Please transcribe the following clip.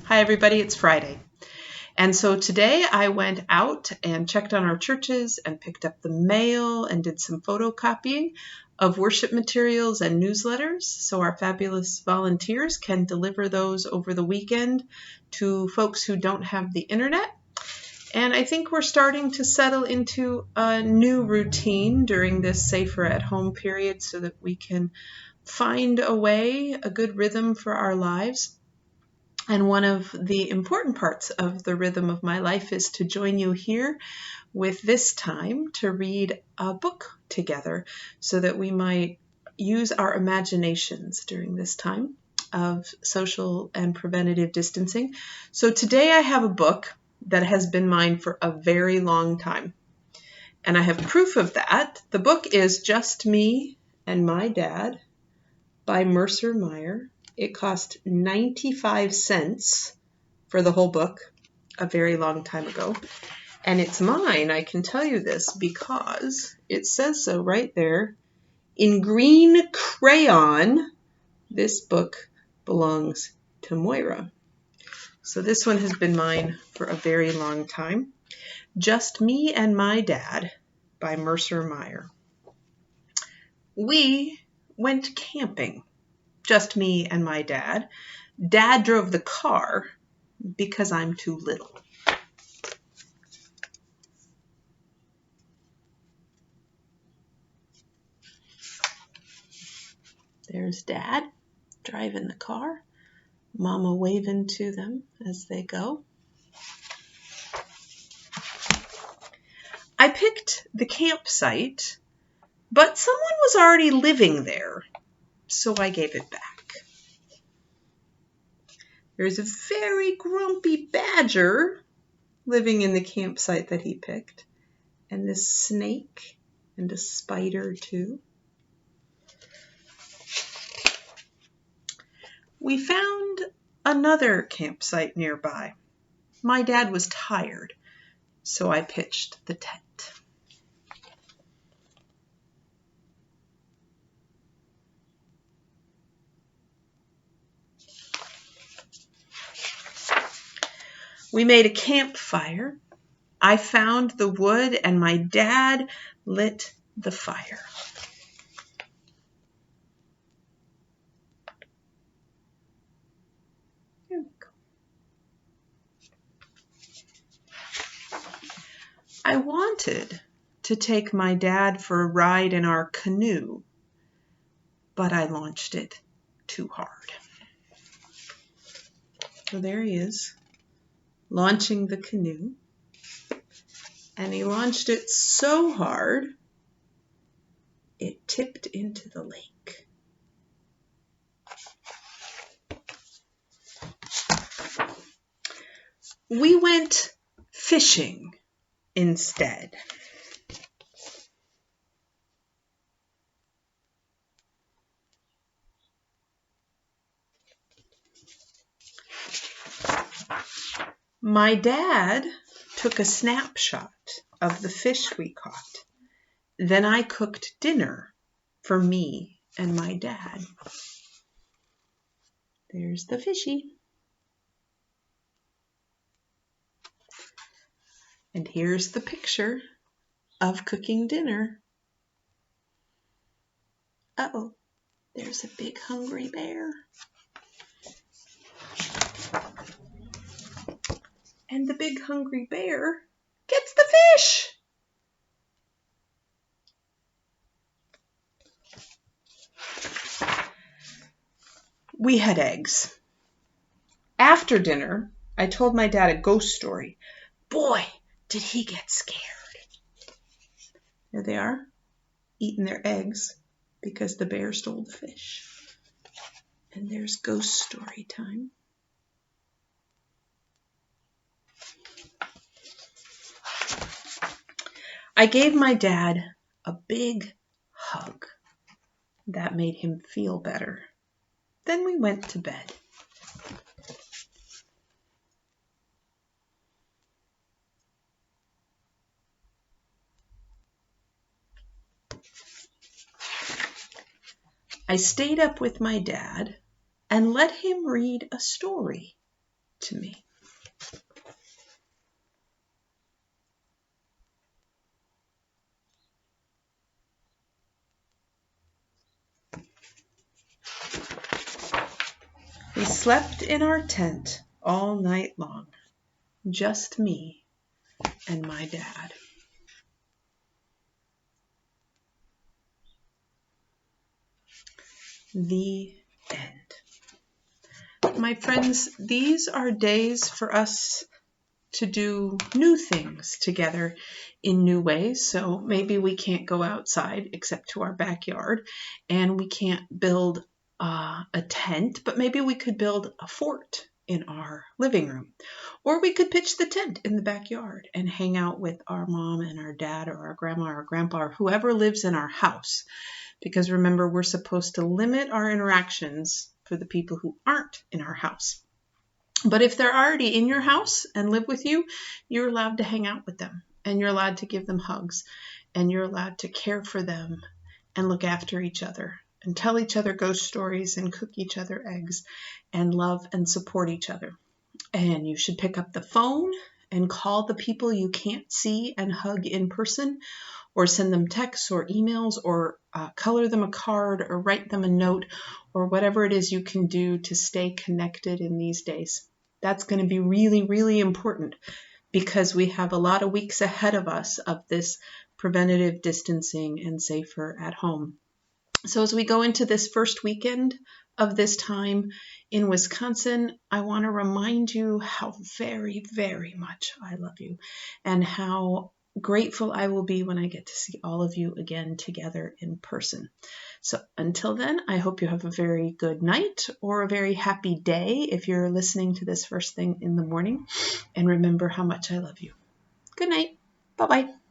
Hi everybody, it's Friday. And so today I went out and checked on our churches and picked up the mail and did some photocopying of worship materials and newsletters so our fabulous volunteers can deliver those over the weekend to folks who don't have the internet. And I think we're starting to settle into a new routine during this safer at home period so that we can find a good rhythm for our lives. And one of the important parts of the rhythm of my life is to join you here with this time to read a book together so that we might use our imaginations during this time of social and preventative distancing. So today I have a book that has been mine for a very long time. And I have proof of that. The book is Just Me and My Dad by Mercer. It cost 95 cents for the whole book a very long time ago. And it's mine, I can tell you this, because it says so right there. In green crayon, this book belongs to Moira. So this one has been mine for a very long time. Just Me and My Dad by Mercer. We went camping. Just me and my dad. Dad drove the car because I'm too little. There's Dad driving the car. Mama waving to them as they go. I picked the campsite, but someone was already living there, so I gave it back. There's a very grumpy badger living in the campsite that he picked, and this snake and a spider too. We found another campsite nearby. My dad was tired, so I pitched the tent. We made a campfire. I found the wood and my dad lit the fire. Here we go. I wanted to take my dad for a ride in our canoe, but I launched it too hard. So there he is, launching the canoe. And he launched it so hard, it tipped into the lake. We went fishing instead. My dad took a snapshot of the fish we caught. Then I cooked dinner for me and my dad. There's the fishy. And here's the picture of cooking dinner. Uh-oh, there's a big hungry bear. And the big hungry bear gets the fish. We had eggs. After dinner, I told my dad a ghost story. Boy, did he get scared. There they are, eating their eggs because the bear stole the fish. And there's ghost story time. I gave my dad a big hug. That made him feel better. Then we went to bed. I stayed up with my dad and let him read a story to me. We slept in our tent all night long, just me and my dad. The end. My friends, these are days for us to do new things together in new ways. So maybe we can't go outside except to our backyard, and we can't build a tent, but maybe we could build a fort in our living room. Or we could pitch the tent in the backyard and hang out with our mom and our dad or our grandma or grandpa or whoever lives in our house. Because remember, we're supposed to limit our interactions for the people who aren't in our house. But if they're already in your house and live with you, you're allowed to hang out with them, and you're allowed to give them hugs, and you're allowed to care for them and look after each other and tell each other ghost stories and cook each other eggs and love and support each other. And you should pick up the phone and call the people you can't see and hug in person, or send them texts or emails, or color them a card or write them a note, or whatever it is you can do to stay connected in these days. That's going to be really, really important, because we have a lot of weeks ahead of us of this preventative distancing and safer at home. So as we go into this first weekend of this time in Wisconsin, I want to remind you how very, very much I love you, and how grateful I will be when I get to see all of you again together in person. So until then, I hope you have a very good night or a very happy day if you're listening to this first thing in the morning. And remember how much I love you. Good night. Bye-bye.